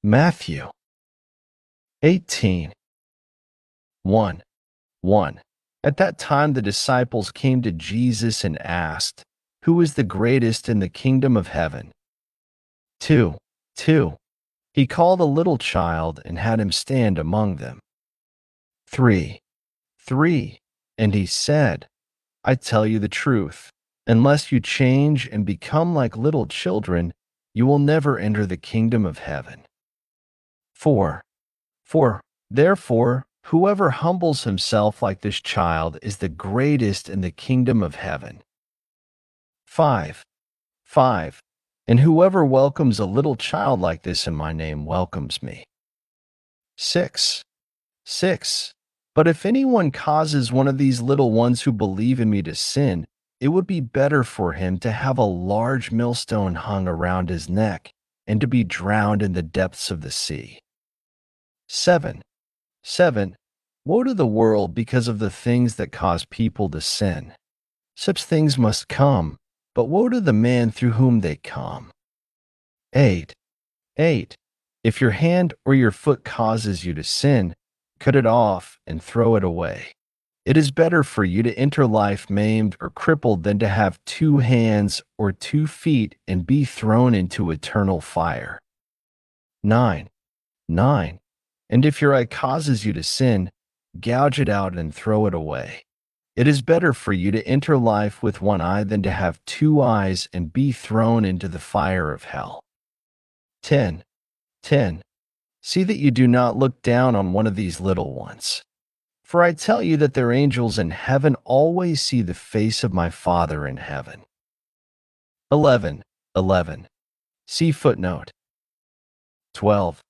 Matthew 18, 1. 1. At that time the disciples came to Jesus and asked, "Who is the greatest in the kingdom of heaven?" 2. 2. He called a little child and had him stand among them. 3. 3. And he said, "I tell you the truth, unless you change and become like little children, you will never enter the kingdom of heaven." 4. 4. Therefore, whoever humbles himself like this child is the greatest in the kingdom of heaven. 5. 5. And whoever welcomes a little child like this in my name welcomes me. 6. 6. But if anyone causes one of these little ones who believe in me to sin, it would be better for him to have a large millstone hung around his neck and to be drowned in the depths of the sea. 7. 7. Woe to the world because of the things that cause people to sin. Such things must come, but woe to the man through whom they come. 8. 8. If your hand or your foot causes you to sin, cut it off and throw it away. It is better for you to enter life maimed or crippled than to have 2 hands or 2 feet and be thrown into eternal fire. 9. 9. And if your eye causes you to sin, gouge it out and throw it away. It is better for you to enter life with 1 eye than to have 2 eyes and be thrown into the fire of hell. 10. 10. See that you do not look down on one of these little ones. For I tell you that their angels in heaven always see the face of my Father in heaven. 11. 11. See footnote. 12.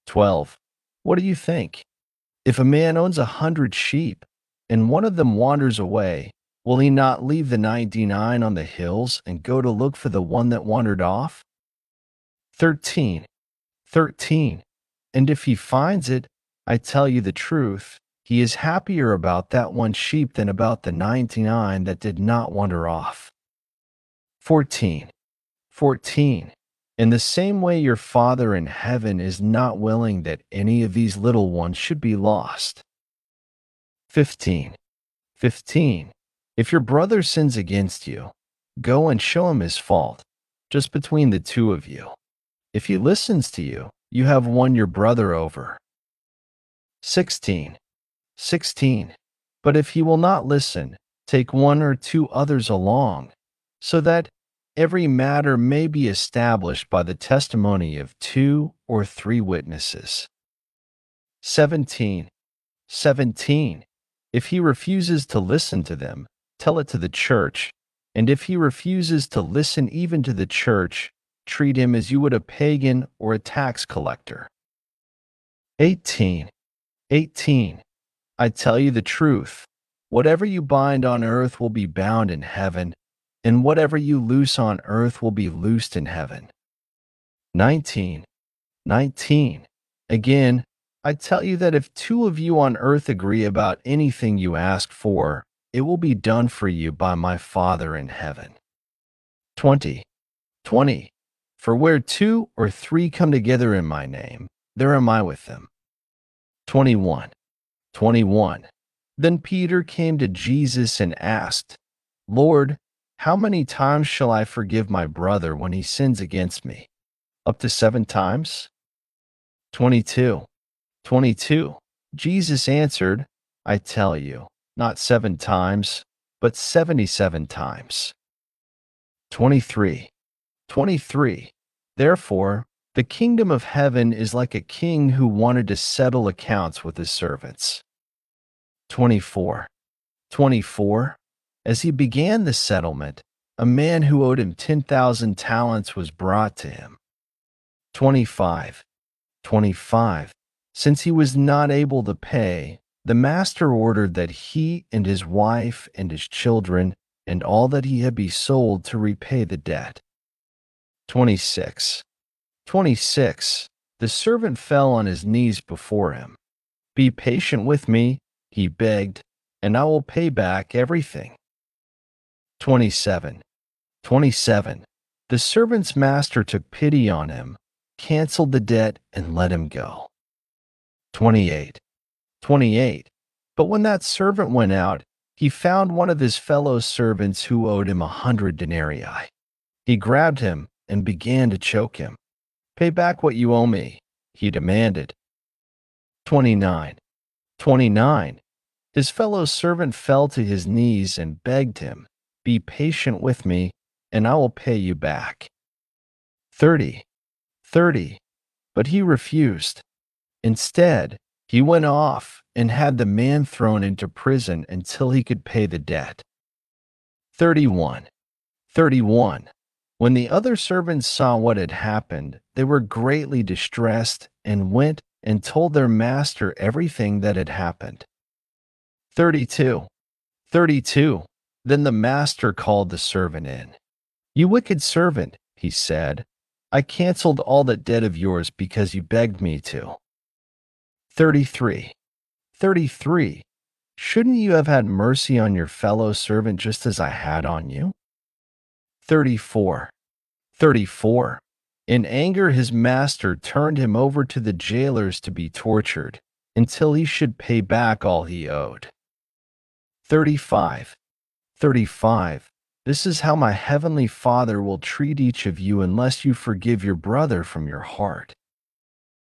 12. What do you think? If a man owns 100 sheep, and one of them wanders away, will he not leave the 99 on the hills and go to look for the one that wandered off? 13. 13. And if he finds it, I tell you the truth, he is happier about that one sheep than about the 99 that did not wander off. 14. 14. In the same way your Father in heaven is not willing that any of these little ones should be lost. 15. 15. If your brother sins against you, go and show him his fault, just between the 2 of you. If he listens to you, you have won your brother over. 16. 16. But if he will not listen, take 1 or 2 others along, so that every matter may be established by the testimony of 2 or 3 witnesses. 17. 17. If he refuses to listen to them, tell it to the church, and if he refuses to listen even to the church, treat him as you would a pagan or a tax collector. 18. 18. I tell you the truth, whatever you bind on earth will be bound in heaven, and whatever you loose on earth will be loosed in heaven. 19. 19. Again, I tell you that if 2 of you on earth agree about anything you ask for, it will be done for you by my Father in heaven. 20. 20. For where 2 or 3 come together in my name, there am I with them. 21. 21. Then Peter came to Jesus and asked, "Lord, how many times shall I forgive my brother when he sins against me? Up to 7 times?" 22. 22. Jesus answered, "I tell you, not 7 times, but 77 times." 23. 23. Therefore, the kingdom of heaven is like a king who wanted to settle accounts with his servants. 24. 24. As he began the settlement, a man who owed him 10,000 talents was brought to him. 25. 25. Since he was not able to pay, the master ordered that he and his wife and his children and all that he had be sold to repay the debt. 26. 26. The servant fell on his knees before him. "Be patient with me," he begged, "and I will pay back everything." 27. 27. The servant's master took pity on him, canceled the debt, and let him go. 28. 28. But when that servant went out, he found one of his fellow servants who owed him 100 denarii. He grabbed him and began to choke him. "Pay back what you owe me," he demanded. 29. 29. His fellow servant fell to his knees and begged him, "Be patient with me, and I will pay you back." 30. 30. But he refused. Instead, he went off and had the man thrown into prison until he could pay the debt. 31. 31. When the other servants saw what had happened, they were greatly distressed and went and told their master everything that had happened. 32. 32. Then the master called the servant in. "You wicked servant," he said, "I canceled all that debt of yours because you begged me to." 33. 33. Shouldn't you have had mercy on your fellow servant just as I had on you? 34. 34. In anger, his master turned him over to the jailers to be tortured until he should pay back all he owed. 35. 35. This is how my heavenly Father will treat each of you unless you forgive your brother from your heart.